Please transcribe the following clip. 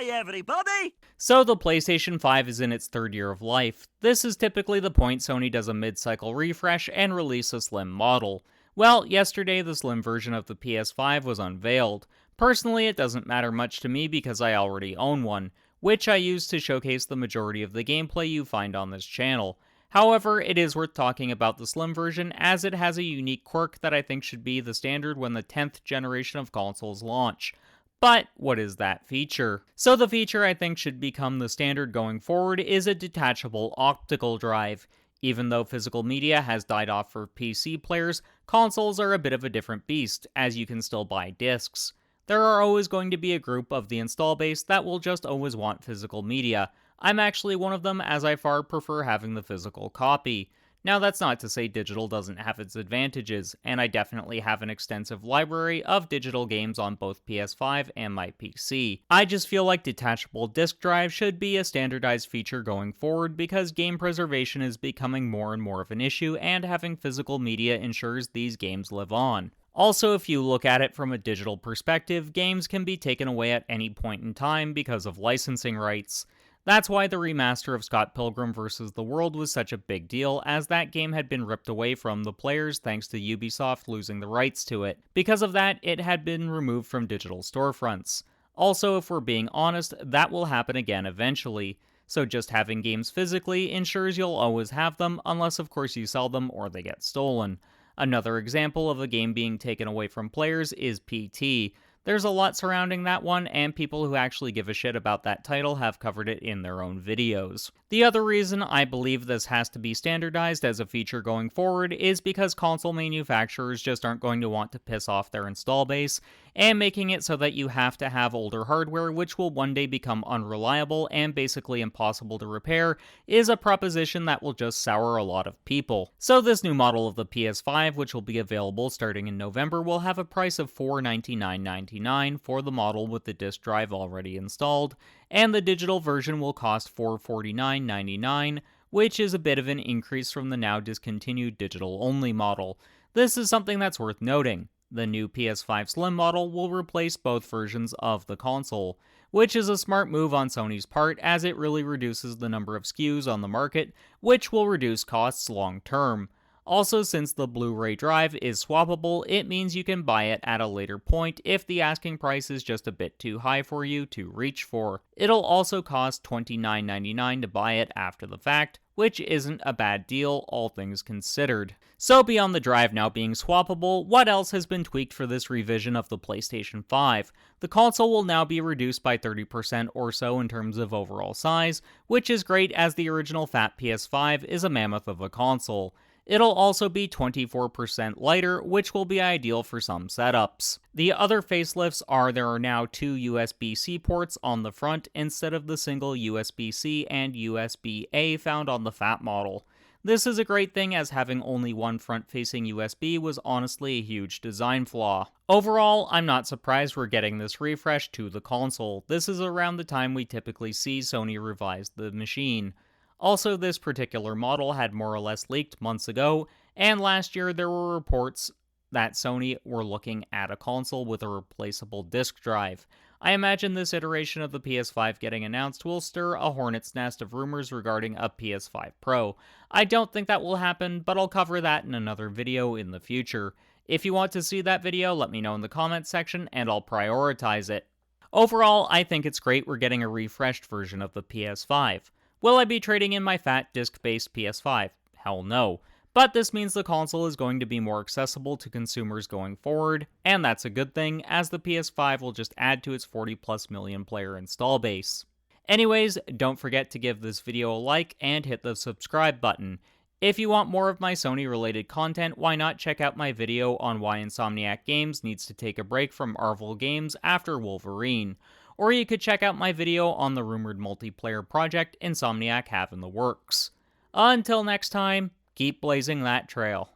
Hi everybody! So the PlayStation 5 is in its third year of life. This is typically the point Sony does a mid-cycle refresh and release a slim model. Well, yesterday the slim version of the PS5 was unveiled. Personally, it doesn't matter much to me because I already own one, which I use to showcase the majority of the gameplay you find on this channel. However, it is worth talking about the slim version as it has a unique quirk that I think should be the standard when the 10th generation of consoles launch. But what is that feature? So the feature I think should become the standard going forward is a detachable optical drive. Even though physical media has died off for PC players, consoles are a bit of a different beast, as you can still buy discs. There are always going to be a group of the install base that will just always want physical media. I'm actually one of them, as I far prefer having the physical copy. Now that's not to say digital doesn't have its advantages, and I definitely have an extensive library of digital games on both PS5 and my PC. I just feel like detachable disk drive should be a standardized feature going forward because game preservation is becoming more and more of an issue, and having physical media ensures these games live on. Also, if you look at it from a digital perspective, games can be taken away at any point in time because of licensing rights. That's why the remaster of Scott Pilgrim vs. the World was such a big deal, as that game had been ripped away from the players thanks to Ubisoft losing the rights to it. Because of that, it had been removed from digital storefronts. Also, if we're being honest, that will happen again eventually. So just having games physically ensures you'll always have them, unless of course you sell them or they get stolen. Another example of a game being taken away from players is PT. There's a lot surrounding that one, and people who actually give a shit about that title have covered it in their own videos. The other reason I believe this has to be standardized as a feature going forward is because console manufacturers just aren't going to want to piss off their install base, and making it so that you have to have older hardware which will one day become unreliable and basically impossible to repair is a proposition that will just sour a lot of people. So this new model of the PS5, which will be available starting in November, will have a price of $499.99 for the model with the disk drive already installed, and the digital version will cost $449.99, which is a bit of an increase from the now discontinued digital-only model. This is something that's worth noting. The new PS5 Slim model will replace both versions of the console, which is a smart move on Sony's part as it really reduces the number of SKUs on the market, which will reduce costs long term. Also, since the Blu-ray drive is swappable, it means you can buy it at a later point if the asking price is just a bit too high for you to reach for. It'll also cost $29.99 to buy it after the fact, which isn't a bad deal, all things considered. So beyond the drive now being swappable, what else has been tweaked for this revision of the PlayStation 5? The console will now be reduced by 30% or so in terms of overall size, which is great as the original fat PS5 is a mammoth of a console. It'll also be 24% lighter, which will be ideal for some setups. The other facelifts are there are now two USB-C ports on the front instead of the single USB-C and USB-A found on the fat model. This is a great thing as having only one front-facing USB was honestly a huge design flaw. Overall, I'm not surprised we're getting this refresh to the console. This is around the time we typically see Sony revise the machine. Also, this particular model had more or less leaked months ago, and last year there were reports that Sony were looking at a console with a replaceable disk drive. I imagine this iteration of the PS5 getting announced will stir a hornet's nest of rumors regarding a PS5 Pro. I don't think that will happen, but I'll cover that in another video in the future. If you want to see that video, let me know in the comments section and I'll prioritize it. Overall, I think it's great we're getting a refreshed version of the PS5. Will I be trading in my fat disc-based PS5? Hell no. But this means the console is going to be more accessible to consumers going forward, and that's a good thing, as the PS5 will just add to its 40+ million player install base. Anyways, don't forget to give this video a like and hit the subscribe button. If you want more of my Sony-related content, why not check out my video on why Insomniac Games needs to take a break from Marvel games after Wolverine. Or you could check out my video on the rumored multiplayer project Insomniac have in the works. Until next time, keep blazing that trail.